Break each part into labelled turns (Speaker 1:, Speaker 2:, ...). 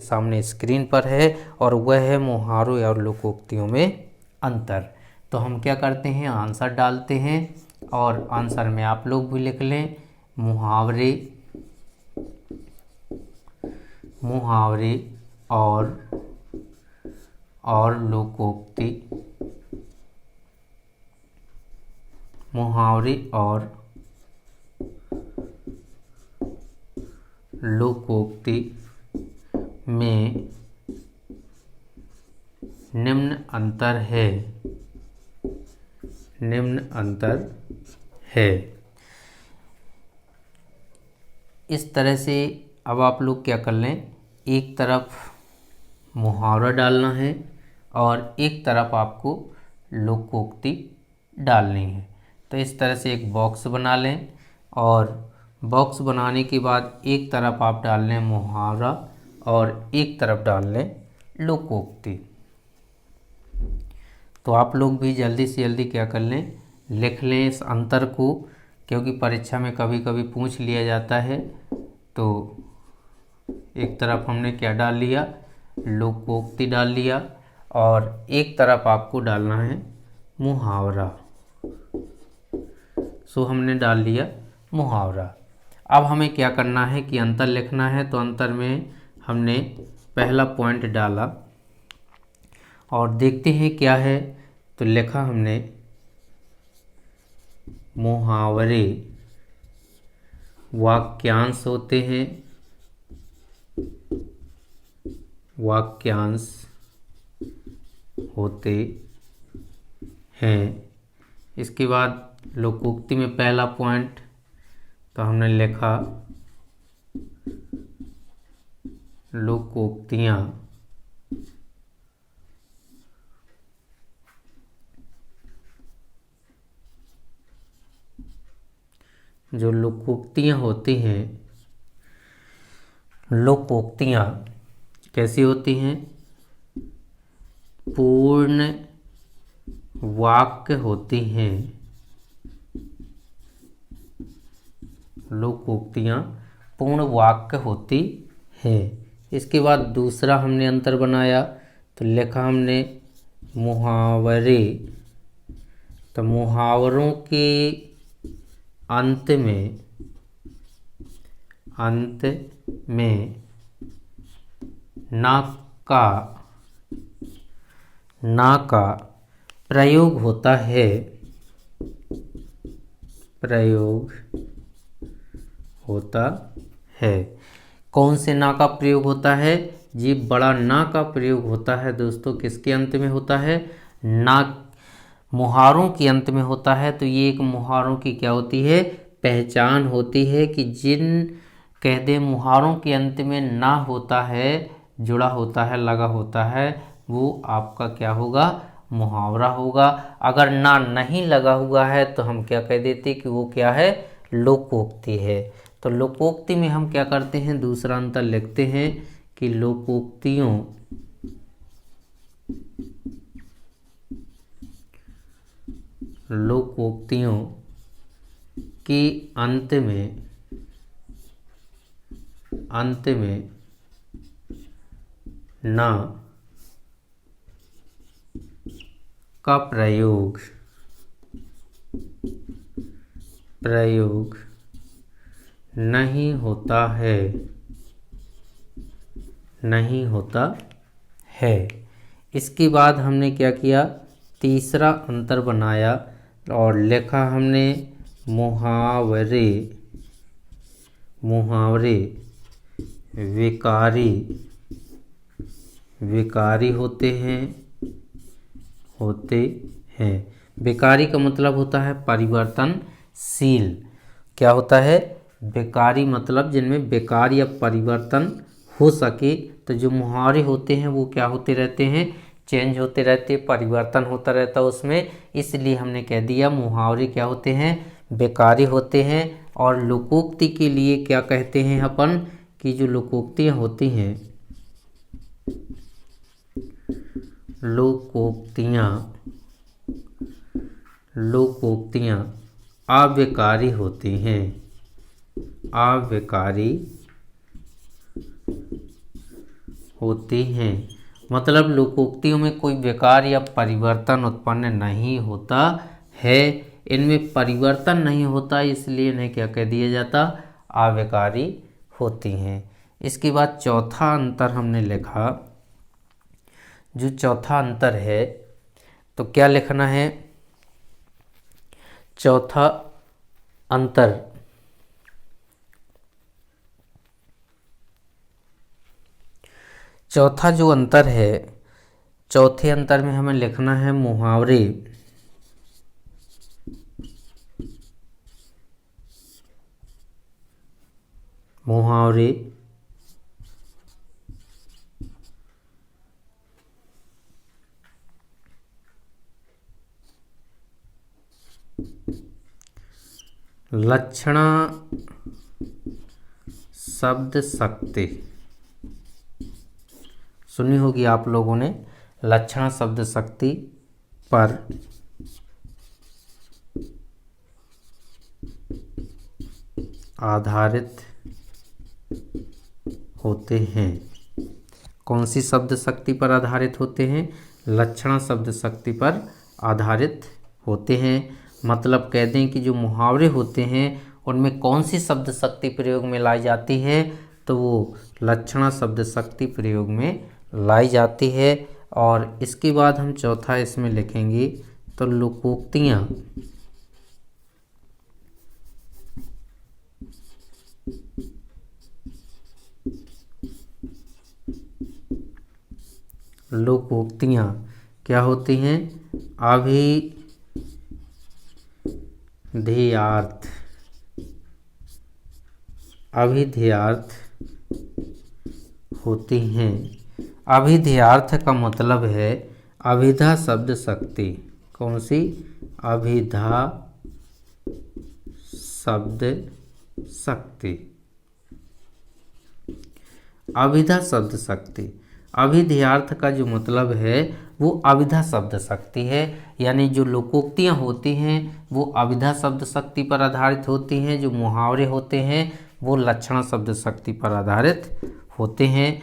Speaker 1: सामने स्क्रीन पर है और वह है मुहावरों और लोकोक्तियों में अंतर। तो हम क्या करते हैं, आंसर डालते हैं और आंसर में आप लोग भी लिख लें मुहावरे और लोकोक्ति, मुहावरे और लोकोक्ति में निम्न अंतर है। इस तरह से अब आप लोग क्या कर लें, एक तरफ मुहावरा डालना है और एक तरफ आपको लोकोक्ति डालनी है। तो इस तरह से एक बॉक्स बना लें और बॉक्स बनाने के बाद एक तरफ आप डाल लें मुहावरा और एक तरफ डाल लें लोकोक्ति। तो आप लोग भी जल्दी से जल्दी क्या कर लें, लिख लें इस अंतर को, क्योंकि परीक्षा में कभी कभी पूछ लिया जाता है। तो एक तरफ हमने क्या डाल लिया, लोकोक्ति डाल लिया और एक तरफ आपको डालना है मुहावरा। सो हमने डाल लिया मुहावरा। अब हमें क्या करना है कि अंतर लिखना है। तो अंतर में हमने पहला पॉइंट डाला और देखते हैं क्या है। तो लिखा हमने मुहावरे वाक्यांश होते हैं, वाक्यांश होते हैं। इसके बाद लोकोक्ति में पहला पॉइंट तो हमने लिखा लोकोक्तियाँ जो लोकोक्तियाँ होती हैं, लोकोक्तियाँ कैसी होती हैं, पूर्ण वाक्य होती हैं। लोकोक्तियाँ पूर्ण वाक्य होती है। इसके बाद दूसरा हमने अंतर बनाया तो लिखा हमने मुहावरे। तो मुहावरों के अंत में ना का प्रयोग होता है, प्रयोग होता है। कौन से ना का प्रयोग होता है, ये बड़ा ना का प्रयोग होता है दोस्तों। किसके अंत में होता है, ना, मुहावरों के अंत में होता है। तो ये एक मुहावरों की क्या होती है, पहचान होती है कि जिन कह दे मुहावरों के अंत में ना होता है, जुड़ा होता है, लगा होता है, वो आपका क्या होगा, मुहावरा होगा। अगर ना नहीं लगा हुआ है तो हम क्या कह देते कि वो क्या है, लोकोक्ति है। तो लोकोक्ति में हम क्या करते हैं, दूसरा अंतर लिखते हैं कि लोकोक्तियों के अंत में ना का प्रयोग नहीं होता है। इसके बाद हमने क्या किया, तीसरा अंतर बनाया और लिखा हमने मुहावरे विकारी होते हैं। विकारी का मतलब होता है परिवर्तनशील। क्या होता है, विकारी मतलब जिनमें विकार या परिवर्तन हो सके। तो जो मुहावरे होते हैं वो क्या होते रहते हैं, चेंज होते रहते, परिवर्तन होता रहता उसमें। इसलिए हमने कह दिया मुहावरे क्या होते हैं, विकारी होते हैं। और लोकोक्ति के लिए क्या कहते हैं अपन, कि जो लोकोक्तियाँ होती हैं, लोकोक्तियाँ अविकारी होती हैं, अविकारी होती हैं। मतलब लोकोक्तियों में कोई विकार या परिवर्तन उत्पन्न नहीं होता है, इनमें परिवर्तन नहीं होता, इसलिए इन्हें क्या कह दिया जाता, अविकारी होती हैं। इसके बाद चौथा अंतर हमने लिखा, जो चौथा अंतर है तो क्या लिखना है, चौथा अंतर चौथा जो अंतर है, चौथे अंतर में हमें लिखना है मुहावरे मुहावरे लक्षणा शब्द शक्ति, सुनी होगी आप लोगों ने, लक्षणा शब्द शक्ति पर आधारित होते हैं। कौन सी शब्द शक्ति पर आधारित होते हैं, लक्षणा शब्द शक्ति पर आधारित होते हैं। मतलब कह दें कि जो मुहावरे होते हैं उनमें कौन सी शब्द शक्ति प्रयोग में लाई जाती है, तो वो लक्षणा शब्द शक्ति प्रयोग में लाई जाती है। और इसके बाद हम चौथा इसमें लिखेंगे तो लोकोक्तियाँ लोकोक्तियाँ क्या होती हैं, अभिधेयार्थ होती हैं। अभिधेयार्थ का मतलब है अभिधा शब्द शक्ति। कौन सी, अभिधा शब्द शक्ति, अभिधा शब्द शक्ति। अभिधेयार्थ का जो मतलब है वो अभिधा शब्द शक्ति है, यानी जो लोकोक्तियाँ होती हैं वो अभिधा शब्द शक्ति पर आधारित होती हैं, जो मुहावरे होते हैं वो लक्षणा शब्द शक्ति पर आधारित होते हैं।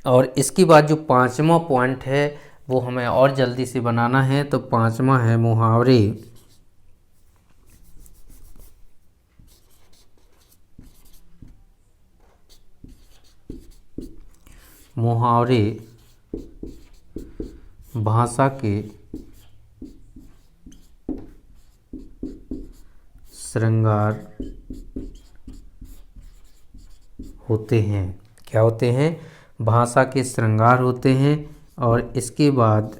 Speaker 1: और इसके बाद जो पांचवा पॉइंट है वो हमें और जल्दी से बनाना है, तो पांचवा है मुहावरे भाषा के श्रृंगार होते हैं। क्या होते हैं, भाषा के श्रृंगार होते हैं। और इसके बाद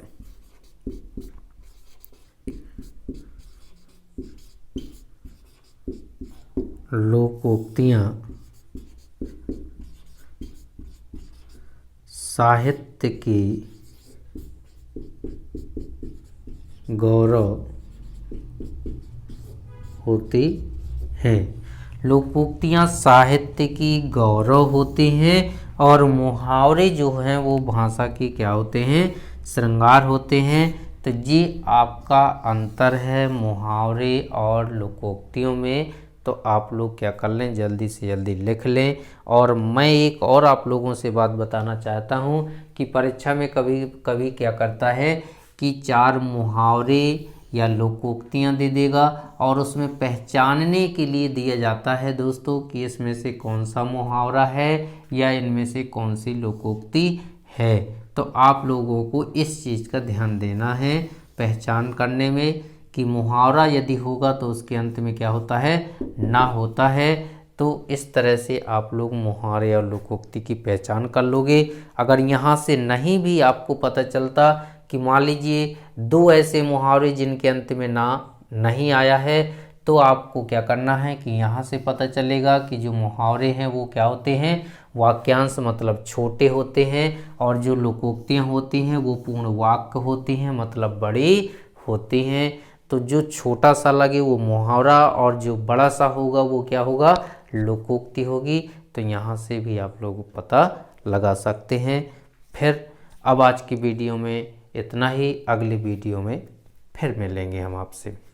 Speaker 1: लोकोक्तियाँ साहित्य की गौरव होती हैं। लोकोक्तियाँ साहित्य की गौरव होती हैं और मुहावरे जो हैं वो भाषा की क्या होते हैं, श्रृंगार होते हैं। तो ये आपका अंतर है मुहावरे और लोकोक्तियों में। तो आप लोग क्या कर लें, जल्दी से जल्दी लिख लें। और मैं एक और आप लोगों से बात बताना चाहता हूँ कि परीक्षा में कभी कभी क्या करता है कि 4 मुहावरे या लोकोक्तियाँ दे देगा और उसमें पहचानने के लिए दिया जाता है दोस्तों कि इसमें से कौन सा मुहावरा है या इनमें से कौन सी लोकोक्ति है। तो आप लोगों को इस चीज़ का ध्यान देना है पहचान करने में कि मुहावरा यदि होगा तो उसके अंत में क्या होता है, ना होता है। तो इस तरह से आप लोग मुहावरे और लोकोक्ति की पहचान कर लोगे। अगर यहाँ से नहीं भी आपको पता चलता कि मान लीजिए 2 ऐसे मुहावरे जिनके अंत में ना नहीं आया है, तो आपको क्या करना है कि यहाँ से पता चलेगा कि जो मुहावरे हैं वो क्या होते हैं, वाक्यांश मतलब छोटे होते हैं, और जो लोकोक्तियाँ होती हैं वो पूर्ण वाक्य होती हैं मतलब बड़ी होती हैं। तो जो छोटा सा लगे वो मुहावरा और जो बड़ा सा होगा वो क्या होगा, लोकोक्ति होगी। तो यहाँ से भी आप लोग पता लगा सकते हैं। फिर अब आज की वीडियो में इतना ही, अगली वीडियो में फिर मिलेंगे हम आपसे।